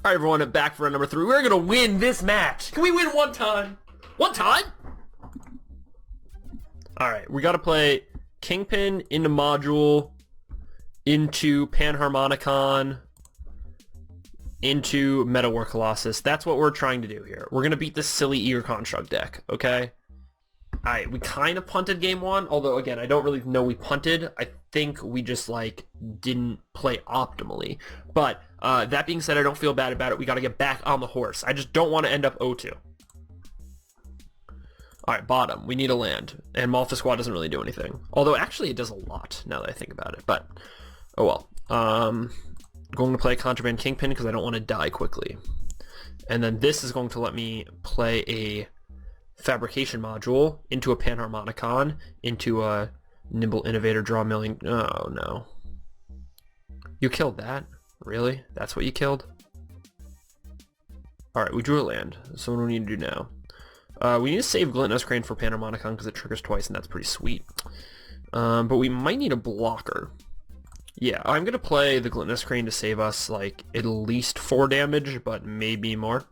Alright everyone, back for number 3. We're gonna win this match. Can we win one time? One time? Alright, we gotta play Kingpin into Module, into Panharmonicon, into Metal War Colossus. That's what we're trying to do here. We're gonna beat this silly Eager Construct deck, okay? Alright, we kind of punted game 1, although again, I don't really know we punted. I think we just, like, didn't play optimally. But, that being said, I don't feel bad about it. We gotta get back on the horse. I just don't want to end up 0-2. Alright, bottom. We need a land. And Malfa Squad doesn't really do anything. Although, actually, it does a lot, now that I think about it. But, oh well. Going to play Contraband Kingpin because I don't want to die quickly. And then this is going to let me play a Fabrication Module into a Panharmonicon, into a Nimble Innovator, draw a million... Oh, no. You killed that? Really? That's what you killed? Alright, we drew a land. So what do we need to do now? We need to save Glintless Crane for Panharmonicon because it triggers twice and that's pretty sweet. But we might need a blocker. Yeah, I'm going to play the Glintless Crane to save us, like, at least 4 damage, but maybe more.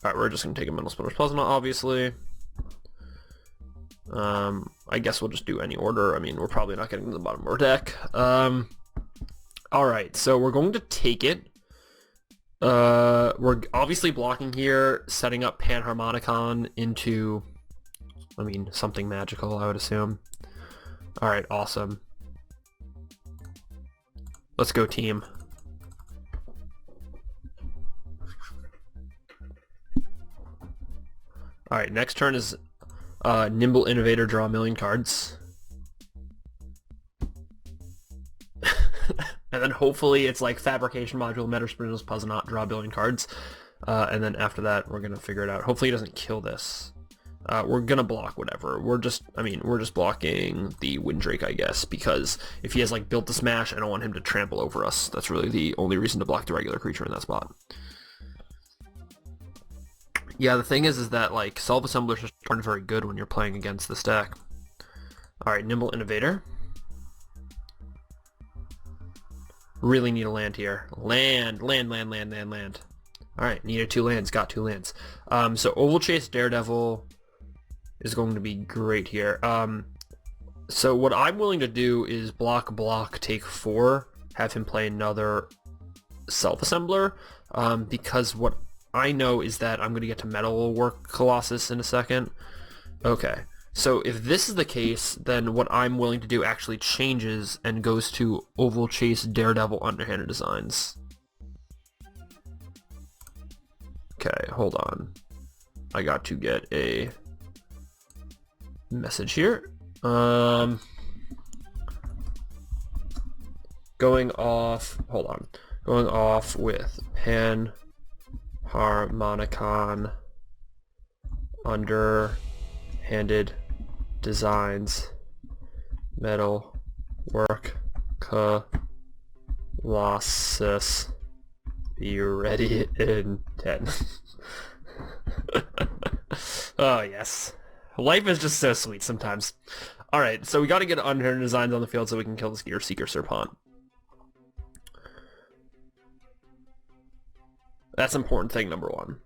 Alright, we're just going to take a Mental Splitter's Puzzle, obviously. I guess we'll just do any order. I mean, we're probably not getting to the bottom of our deck. Alright, so we're going to take it. We're obviously blocking here, setting up Panharmonicon into, I mean, something magical, I would assume. Alright, awesome. Let's go, team. Alright, next turn is Nimble Innovator, draw a million cards. And then hopefully it's like Fabrication Module, Meta Spindles, Puzzle Knot, draw a billion cards. And then after that, we're going to figure it out. Hopefully he doesn't kill this. We're going to block whatever. We're just blocking the Windrake, I guess, because if he has like Built to Smash, I don't want him to trample over us. That's really the only reason to block the regular creature in that spot. Yeah, the thing is that, like, self-assemblers just aren't very good when you're playing against this deck. Alright, Nimble Innovator. Really need a land here. Land. Alright, needed 2 lands, got 2 lands. So Oval Chase Daredevil is going to be great here. So what I'm willing to do is block, take 4, have him play another self-assembler, because what I know is that I'm going to get to Metal War Colossus in a second. Okay, so if this is the case, then what I'm willing to do actually changes and goes to Oval Chase Daredevil Underhanded Designs. Okay, hold on. I got to get a message here. Going off, hold on. Going off with Panharmonicon Underhanded Designs, Metal Work Colossus. Be ready in 10. Oh, yes. Life is just so sweet sometimes. Alright, so we gotta get Underhanded Designs on the field so we can kill this Gear Seeker Serpent. That's important thing number 1.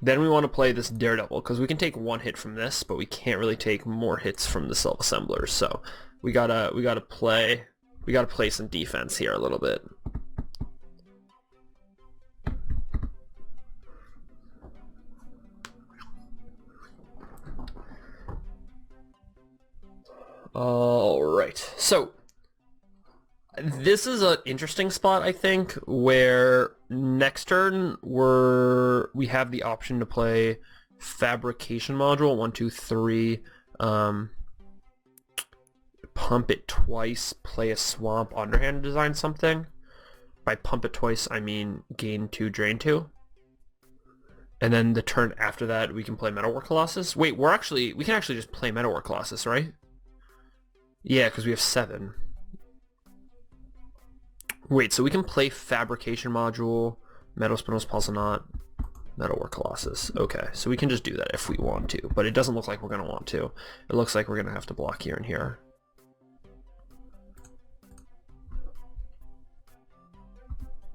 Then we want to play this Daredevil, because we can take 1 hit from this, but we can't really take more hits from the self-assemblers, so we gotta play some defense here a little bit. Alright, so this is an interesting spot, I think, where next turn we have the option to play Fabrication Module, 1, 2, 3, pump it twice, play a Swamp, Underhand Design something. By pump it twice, I mean gain 2, drain 2. And then the turn after that, we can play Metal War Colossus. Wait, we can actually just play Metal War Colossus, right? Yeah, because we have 7. Wait, so we can play Fabrication Module, Metal Spindles, Puzzle Knot, Metal War Colossus. Okay, so we can just do that if we want to, but it doesn't look like we're going to want to. It looks like we're going to have to block here and here.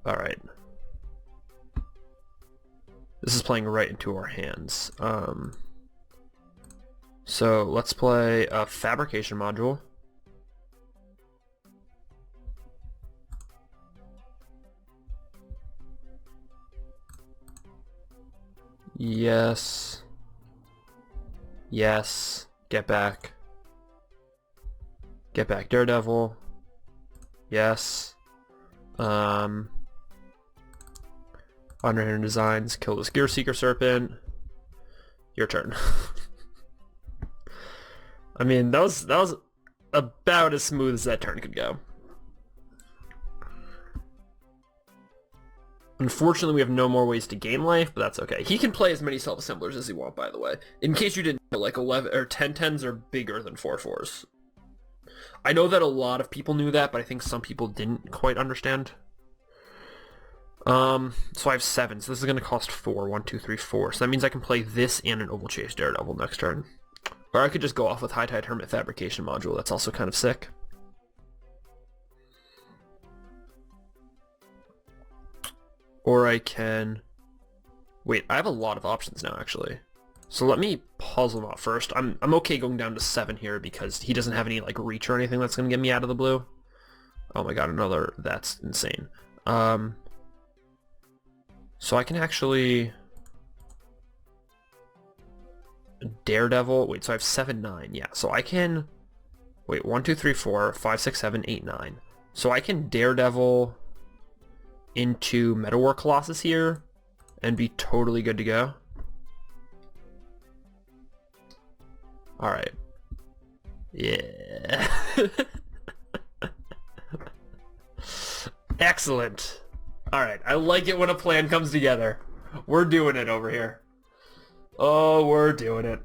Alright. This is playing right into our hands. So let's play a fabrication module. Yes. Yes. Get back. Get back, Daredevil. Yes. Underhand designs. Kill this Gear Seeker Serpent. Your turn. I mean, that was about as smooth as that turn could go. Unfortunately, we have no more ways to gain life, but that's okay. He can play as many self-assemblers as he wants, by the way. In case you didn't know, like 11 or 10-10s are bigger than 4-4s. I know that a lot of people knew that, but I think some people didn't quite understand. So I have 7, so this is going to cost 4. 1, 2, 3, 4. So that means I can play this and an Oval Chase Daredevil next turn. Or I could just go off with High Tide Hermit Fabrication Module. That's also kind of sick. Or I can... Wait, I have a lot of options now, actually. So let me puzzle them out first. I'm okay going down to 7 here because he doesn't have any like reach or anything that's going to get me out of the blue. Oh my god, another... That's insane. So I can actually... Daredevil... Wait, so I have 7, 9. Yeah, so I can... Wait, 1, 2, 3, 4, 5, 6, 7, 8, 9. So I can Daredevil into Metal War Colossus here and be totally good to go. Alright. Yeah. Excellent. Alright, I like it when a plan comes together. We're doing it over here. Oh, we're doing it.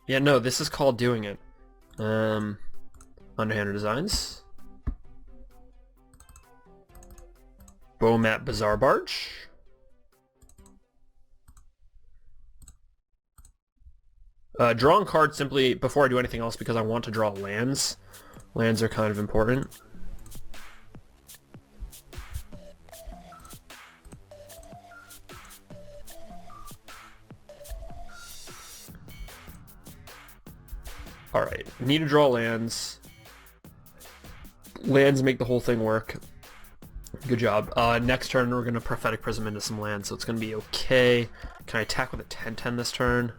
Yeah, no, this is called doing it. Underhanded designs. Bowmat Bazaar Barge. Drawing cards simply before I do anything else because I want to draw lands. Lands are kind of important. Alright, need to draw lands. Lands make the whole thing work. Good job. Next turn we're going to Prophetic Prism into some lands, so it's going to be okay. Can I attack with a 10-10 this turn?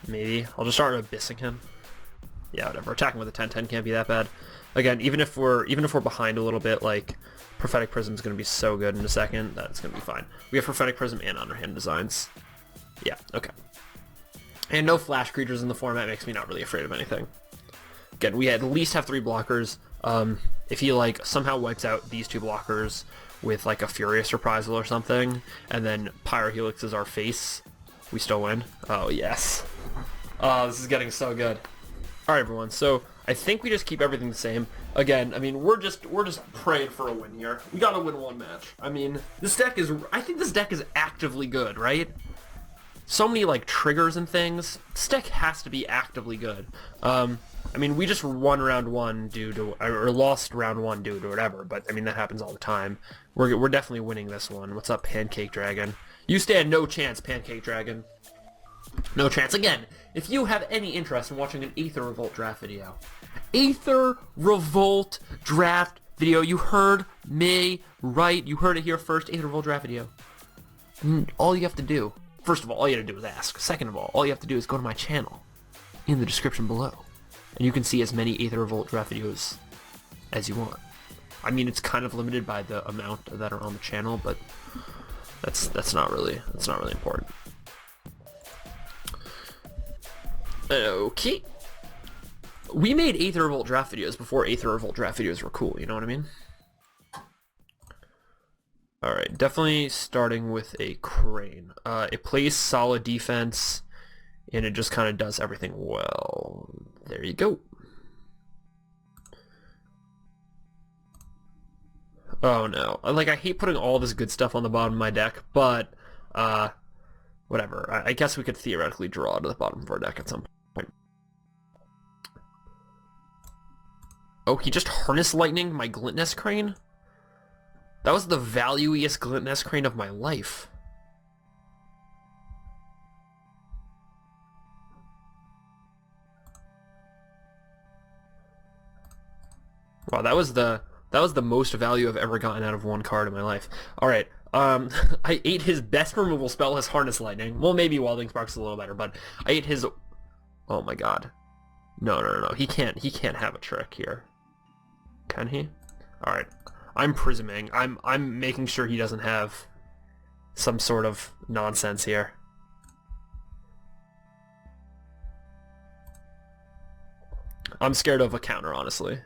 Maybe. I'll just start abyssing him. Yeah, whatever. Attacking with a 10-10 can't be that bad. Again, even if we're behind a little bit, like Prophetic Prism is going to be so good in a second that it's going to be fine. We have Prophetic Prism and Underhand designs. Yeah, okay. And no flash creatures in the format makes me not really afraid of anything. Again, we at least have 3 blockers. If he like somehow wipes out these 2 blockers with like a Furious Reprisal or something, and then Pyrohelix is our face, we still win. Oh yes. Oh, this is getting so good. Alright everyone, so I think we just keep everything the same. Again, I mean we're just praying for a win here. We gotta win one match. I mean, I think this deck is actively good, right? So many like triggers and things. This deck has to be actively good. I mean, we just won round 1 due to, or lost round 1 due to whatever, but I mean that happens all the time. We're definitely winning this one. What's up, Pancake Dragon? You stand no chance, Pancake Dragon. No chance. Again, if you have any interest in watching an Aether Revolt draft video, Aether Revolt draft video, you heard me right. You heard it here first. Aether Revolt draft video. All you have to do. First of all you have to do is ask. Second of all you have to do is go to my channel in the description below. And you can see as many Aether Revolt draft videos as you want. I mean, it's kind of limited by the amount that are on the channel, but that's not really important. Okay. We made Aether Revolt draft videos before Aether Revolt draft videos were cool, you know what I mean? Alright, definitely starting with a Crane. It plays solid defense, and it just kind of does everything well. There you go. Oh no. Like, I hate putting all this good stuff on the bottom of my deck, but, whatever. I guess we could theoretically draw to the bottom of our deck at some point. Oh, he just harnessed lightning my Glintnest Crane? That was the valuiest Glintnest Crane of my life. Wow, that was the most value I've ever gotten out of one card in my life. Alright, I ate his best removal spell, his Harness Lightning. Well, maybe Welding Spark's a little better, but I ate his... Oh my god. No. He can't have a trick here. Can he? Alright. I'm prisming. I'm making sure he doesn't have some sort of nonsense here. I'm scared of a counter, honestly.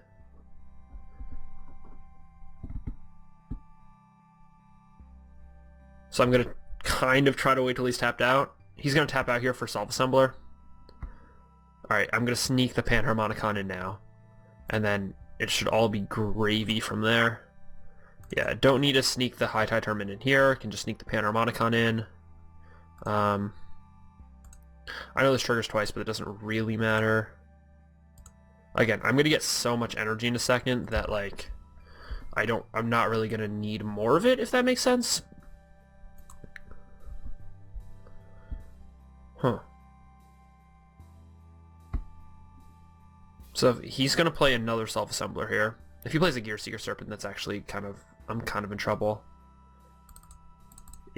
So I'm going to kind of try to wait till he's tapped out. He's going to tap out here for Self-Assembler. Alright, I'm going to sneak the Panharmonicon in now. And then it should all be gravy from there. Yeah, don't need to sneak the High Tide Tournament in here. Can just sneak the Panharmonicon in. I know this triggers twice, but it doesn't really matter. Again, I'm going to get so much energy in a second that, like, I'm not really going to need more of it, if that makes sense. Huh. So he's going to play another Self-Assembler here. If he plays a Gear Seeker Serpent, that's actually I'm kind of in trouble.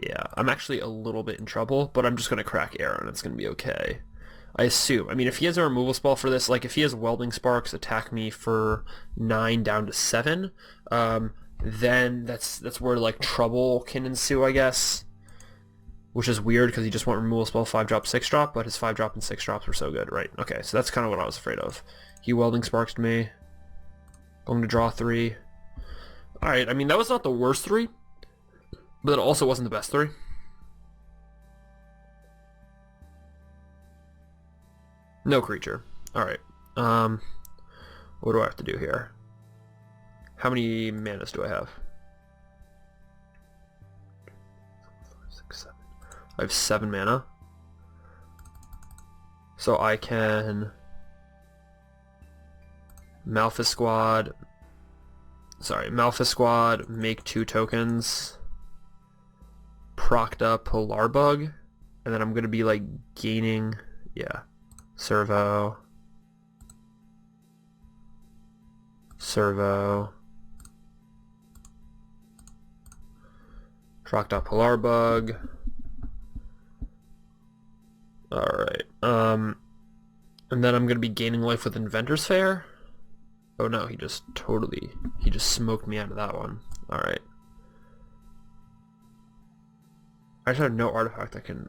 Yeah, I'm actually a little bit in trouble, but I'm just going to crack Arrow and it's going to be okay. I assume. I mean, if he has a removal spell for this, like if he has Welding Sparks attack me for 9 down to 7, then that's where like trouble can ensue, I guess. Which is weird because he just went removal spell 5-drop, 6-drop, but his 5-drop and 6-drops were so good, right? Okay, so that's kind of what I was afraid of. He Welding Sparks to me. Going to draw 3. Alright, I mean, that was not the worst 3, but it also wasn't the best 3. No creature. Alright. What do I have to do here? How many manas do I have? 4, 5, 6, 7. I have 7 mana. So I can... Malphus Squad, make 2 tokens, Procta Polarbug, and then I'm going to be like gaining, yeah, Servo, Procta Polarbug. Alright, and then I'm going to be gaining life with Inventor's Fair. Oh no, he just smoked me out of that one. Alright. I just have no artifact that can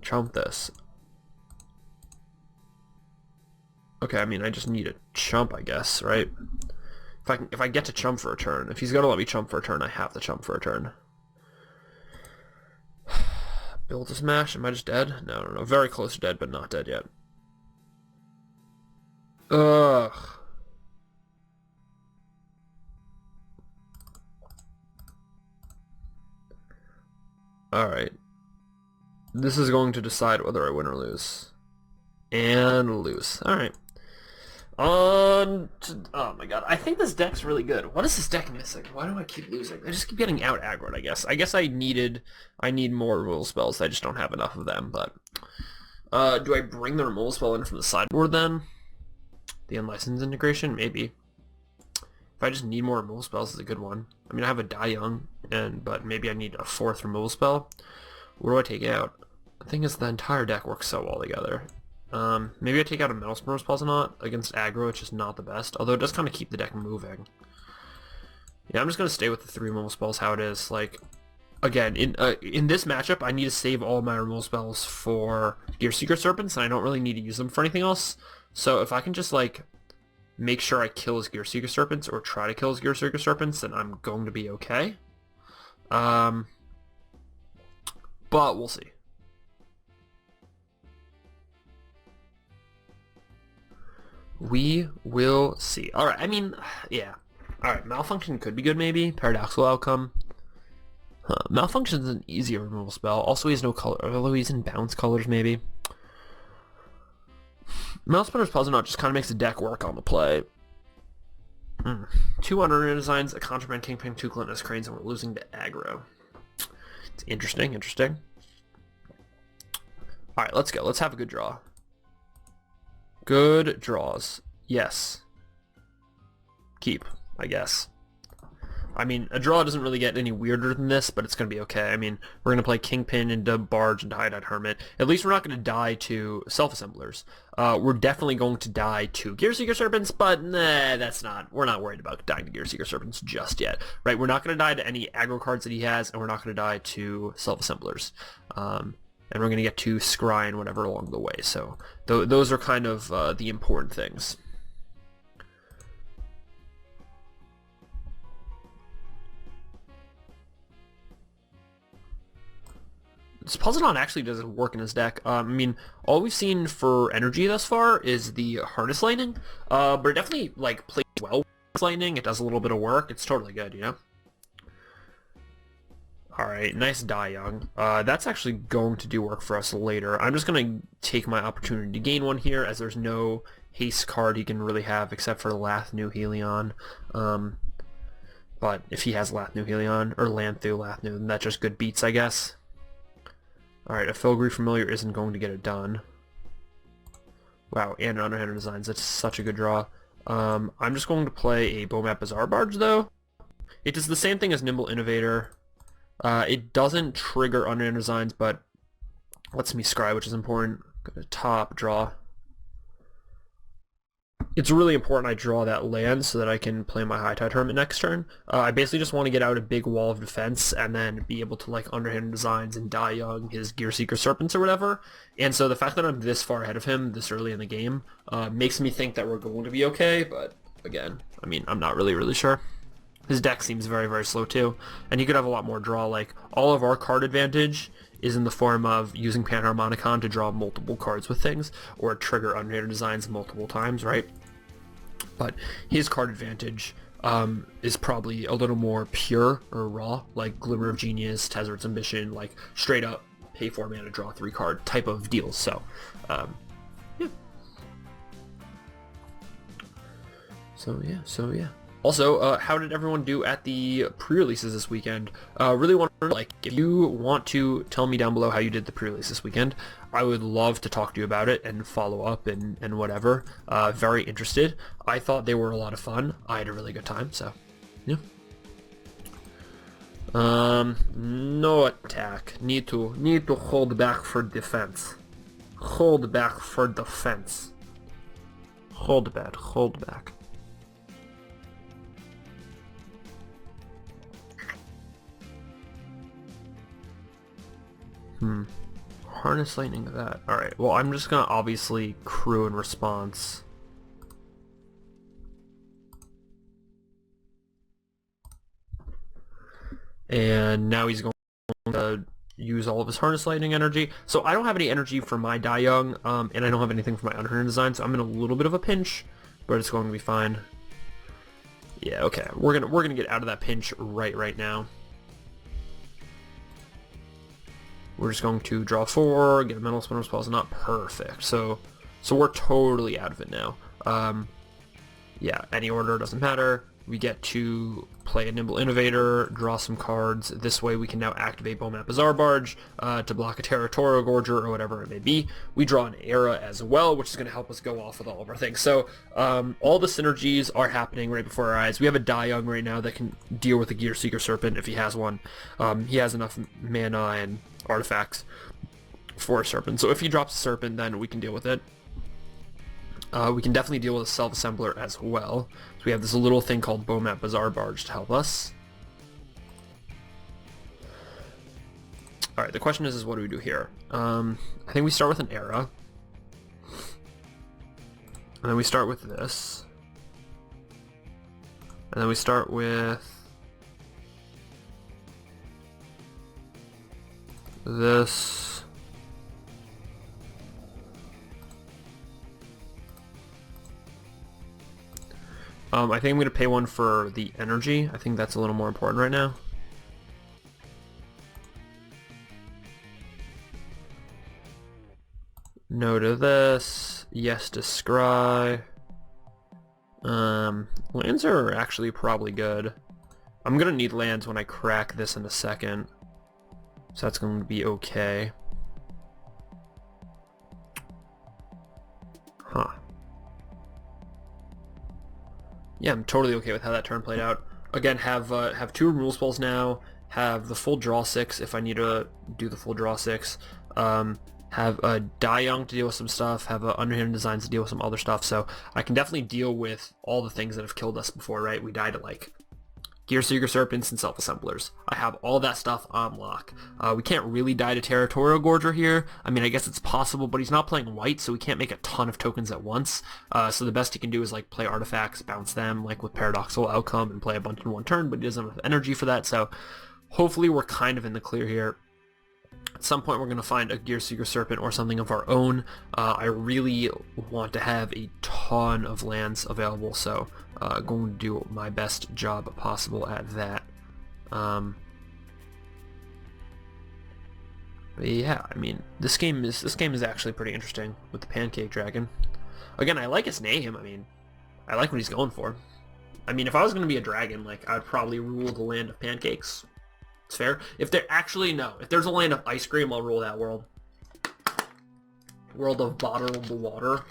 chump this. Okay, I mean, I just need a chump, I guess, right? If I get to chump for a turn, if he's gonna let me chump for a turn, I have to chump for a turn. Build a smash, am I just dead? No. Very close to dead, but not dead yet. Ugh. Alright. This is going to decide whether I win or lose. And lose. Alright. On to... Oh my god. I think this deck's really good. What is this deck missing? Why do I keep losing? I just keep getting out aggroed, I guess. I guess I need more removal spells. I just don't have enough of them, but... do I bring the removal spell in from the sideboard then? The Unlicensed Integration? Maybe. If I just need more removal spells, is a good one. I mean, I have a Die Young, but maybe I need a 4th removal spell. What do I take out? The thing is, the entire deck works so well together. Maybe I take out a Metal Spurs Not against aggro. It's just not the best, although it does kind of keep the deck moving. Yeah, I'm just gonna stay with the 3 removal spells how it is. Like, again, in this matchup, I need to save all my removal spells for Gear Seeker Serpents, and I don't really need to use them for anything else. So if I can just like make sure I kill his Gear Seeker Serpents, or try to kill his Gear Seeker Serpents, then I'm going to be okay. But we'll see. We will see. Alright, I mean, yeah. Alright, Malfunction could be good maybe. Paradoxical Outcome. Malfunction's an easier removal spell. Also, he has no color, although he's in bounce colors maybe. Mouse Spinner's Not just kind of makes the deck work on the play. Two under designs, a contraband kingpin, two glutinous cranes, and we're losing to aggro. It's interesting, interesting. Alright, let's go. Let's have a good draw. Good draws. Yes. Keep, I guess. I mean, a draw doesn't really get any weirder than this, but it's going to be okay. I mean, we're going to play Kingpin into Barge into Hide-Eyed Hermit. At least we're not going to die to Self-Assemblers. We're definitely going to die to Gearseeker Serpents, but nah, we're not worried about dying to Gearseeker Serpents just yet. Right, we're not going to die to any aggro cards that he has, and we're not going to die to Self-Assemblers. And we're going to get to Scry and whatever along the way. So those are kind of the important things. Puzzledon actually doesn't work in his deck. I mean, all we've seen for energy thus far is the Harness Lightning, but it definitely like plays well with Lightning. It does a little bit of work. It's totally good, you know? Alright, nice Die Young. That's actually going to do work for us later. I'm just going to take my opportunity to gain one here, as there's no haste card he can really have except for Lathnu Helion. But if he has Lathnu Helion, or Lanthu Lathnu, then that's just good beats, I guess. Alright, a Filigree Familiar isn't going to get it done. Wow, and Underhanded Designs, that's such a good draw. I'm just going to play a Bomat Bazaar Barge, though. It does the same thing as Nimble Innovator. It doesn't trigger Underhanded Designs, but lets me scry, which is important. Go to top, draw. It's really important I draw that land so that I can play my High-Tide Hermit next turn. I basically just want to get out a big wall of defense and then be able to like Underhanded Designs and Die Young his Gearseeker Serpents or whatever. And so the fact that I'm this far ahead of him this early in the game makes me think that we're going to be okay, but again, I mean, I'm not really sure. His deck seems very slow too, and he could have a lot more draw. Like, all of our card advantage is in the form of using Panharmonicon to draw multiple cards with things, or trigger Underhanded Designs multiple times, right? But his card advantage is probably a little more pure or raw, like Glimmer of Genius, Tezzeret's Ambition, like straight up pay 4 mana, draw 3 card type of deals. So, yeah. So yeah. Also, how did everyone do at the pre-releases this weekend? Really want to, like, if you want to tell me down below how you did the pre-release this weekend, I would love to talk to you about it and follow up and whatever. Very interested. I thought they were a lot of fun. I had a really good time, so, yeah. No attack. Need to hold back for defense. Hold back for defense. Hold back. Harness Lightning to that. Alright, well, I'm just gonna obviously crew in response. And now he's going to use all of his Harness Lightning energy. So I don't have any energy for my Die Young, and I don't have anything for my Underhanded Design, so I'm in a little bit of a pinch, but it's going to be fine. Yeah, okay. We're gonna get out of that pinch right now. We're just going to draw 4, get a Mental Spinner Spells, not perfect. So we're totally out of it now. Yeah, any order doesn't matter. We get to play a Nimble Innovator, draw some cards. This way we can now activate Bomat Bazaar Barge to block a Territorial Gorger or whatever it may be. We draw an Era as well, which is going to help us go off with all of our things. So all the synergies are happening right before our eyes. We have a Die Young right now that can deal with a Gearseeker Serpent if he has one. He has enough mana and artifacts for a Serpent. So if he drops a Serpent, then we can deal with it. We can definitely deal with a Self-Assembler as well. So we have this little thing called Bomat Bazaar Barge to help us. Alright, the question is what do we do here? I think we start with an Era. And then we start with this. And then we start with this. I think I'm going to pay one for the energy. I think that's a little more important right now. No to this. Yes to scry. Lands are actually probably good. I'm gonna need lands when I crack this in a second. So that's going to be okay. Huh. Yeah, I'm totally okay with how that turn played out. Again, have 2 removal spells now, have the full draw 6 if I need to do the full draw 6, have a Die Young to deal with some stuff, have a Underhanded Designs to deal with some other stuff, so I can definitely deal with all the things that have killed us before, right? We died at like Gearseeker Serpents and Self-Assemblers. I have all that stuff on lock. We can't really die to Territorial Gorger here. I mean, I guess it's possible, but he's not playing white, so we can't make a ton of tokens at once. So the best he can do is like play artifacts, bounce them, like with Paradoxical Outcome, and play a bunch in one turn, but he doesn't have energy for that, so hopefully we're kind of in the clear here. At some point we're going to find a Gearseeker Serpent or something of our own. I really want to have a ton of lands available, so going to do my best job possible at that. But yeah, I mean, this game is actually pretty interesting with the Pancake Dragon. Again, I like his name. I mean, I like what he's going for. I mean, if I was going to be a dragon, like, I'd probably rule the land of pancakes. It's fair. If there actually, no. If there's a land of ice cream, I'll rule that world. World of bottled water.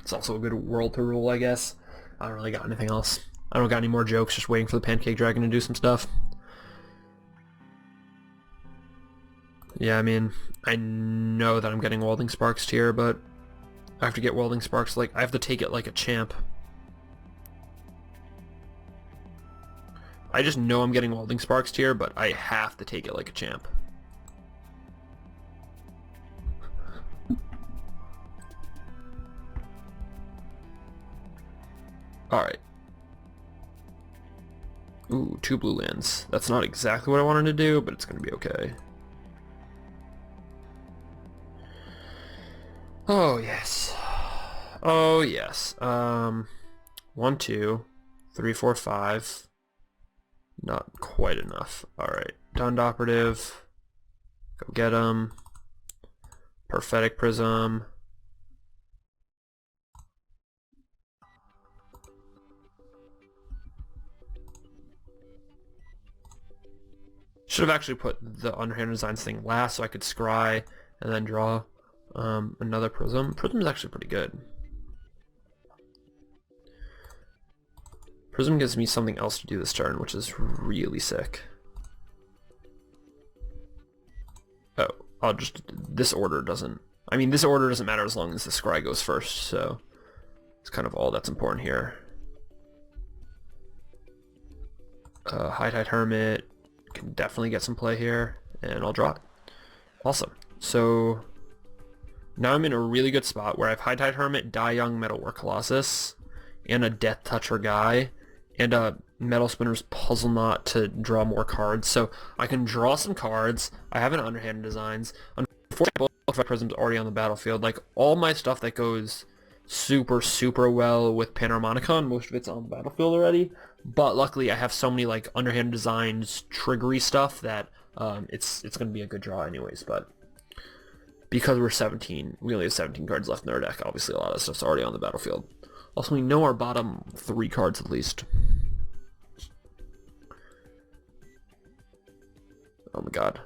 It's also a good world to rule, I guess. I don't really got anything else. I don't got any more jokes, just waiting for the Pancake Dragon to do some stuff. Yeah, I mean, I know that I'm getting Welding Sparks here, but I have to get Welding Sparks, like, I have to take it like a champ. I just know I'm getting Welding Sparks here, but I have to take it like a champ. Alright. Ooh, 2 blue lands. That's not exactly what I wanted to do, but it's going to be okay. Oh, yes. Oh, yes. 1, 2, 3, 4, 5. Not quite enough. Alright. Dund Operative. Go get him. Prophetic Prism. Should have actually put the Underhanded Designs thing last so I could scry and then draw another Prism. Prism is actually pretty good. Prism gives me something else to do this turn, which is really sick. Oh, I'll just... This order doesn't... I mean, this order doesn't matter as long as the scry goes first, so... It's kind of all that's important here. High-Tide Hermit can definitely get some play here, and I'll draw it. Awesome. So... Now I'm in a really good spot where I have High-Tide Hermit, Die Young, Metalwork Colossus, and a Death Toucher guy, and a Metal Spinner's Puzzle Knot to draw more cards. So I can draw some cards. I have an Underhanded Designs. Unfortunately, both my Prism's already on the battlefield. Like, all my stuff that goes super, super well with Panharmonicon, most of it's on the battlefield already. But luckily, I have so many, like, Underhanded Designs, triggery stuff that it's going to be a good draw anyways. But because we're 17, we only have 17 cards left in our deck. Obviously, a lot of stuff's already on the battlefield. Also, we know our bottom 3 cards at least. Oh my god.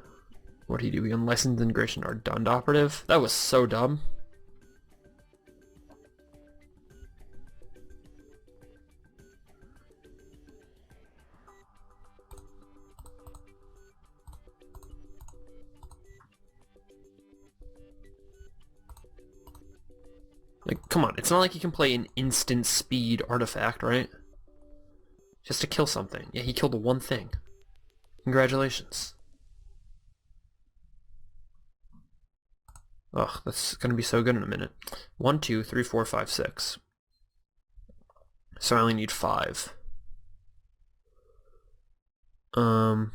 What did he do? We unlicensed integration our Dund Operative? That was so dumb. Like, come on, it's not like he can play an instant speed artifact, right? Just to kill something. Yeah, he killed the one thing. Congratulations. Ugh, that's gonna be so good in a minute. 1, 2, 3, 4, 5, 6. So I only need 5. No,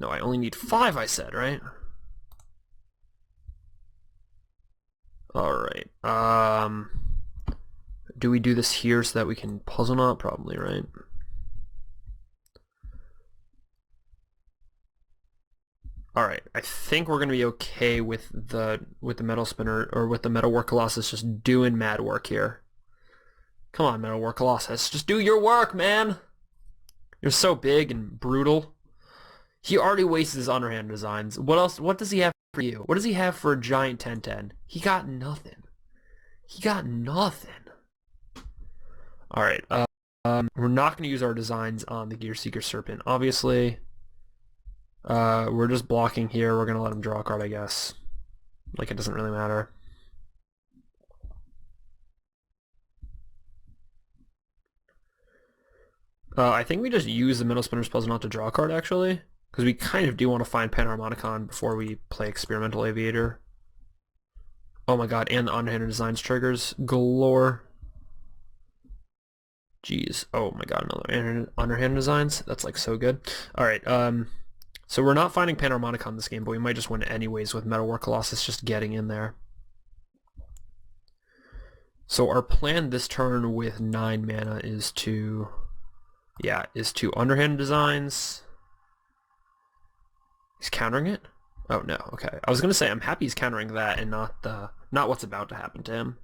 I only need 5, I said, right? Alright, do we do this here so that we can Puzzle Knot? Probably, right? Alright, I think we're gonna be okay with the Metal Spinner, or with the Metal War Colossus just doing mad work here. Come on, Metal War Colossus, just do your work, man! You're so big and brutal. He already wasted his underhand designs. What else? What does he have for you? What does he have for a giant 10-10? He got nothing. He got nothing. Alright, we're not going to use our designs on the Gear Seeker Serpent, obviously. We're just blocking here. We're going to let him draw a card, I guess. Like, it doesn't really matter. I think we just use the Middle Spinner's Puzzle not to draw a card, actually. Because we kind of do want to find Panharmonicon before we play Experimental Aviator. Oh my god, and the Underhanded Designs triggers galore. Jeez. Oh my god, another Underhanded Designs? That's like so good. Alright, so we're not finding Panharmonicon this game, but we might just win anyways with Metal War Colossus just getting in there. So our plan this turn with 9 mana is to... yeah, is to Underhanded Designs. He's countering it? Oh no, okay. I was gonna say I'm happy he's countering that and not what's about to happen to him.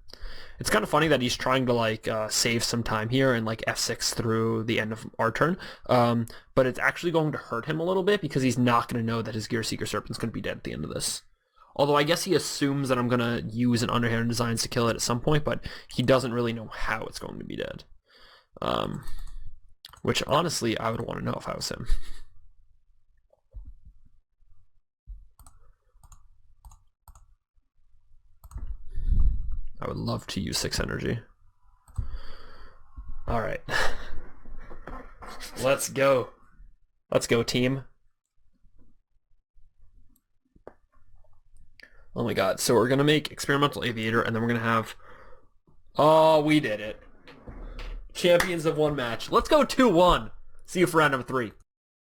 It's kind of funny that he's trying to like save some time here and like F6 through the end of our turn, but it's actually going to hurt him a little bit because he's not going to know that his Gear Seeker Serpent's going to be dead at the end of this. Although I guess he assumes that I'm going to use an Underhanded Designs to kill it at some point, but he doesn't really know how it's going to be dead. Which honestly I would want to know if I was him. I would love to use 6 energy. Alright. Let's go. Let's go, team. Oh my god. So we're going to make Experimental Aviator, and then we're going to have... oh, we did it. Champions of one match. Let's go 2-1. See you for round number 3.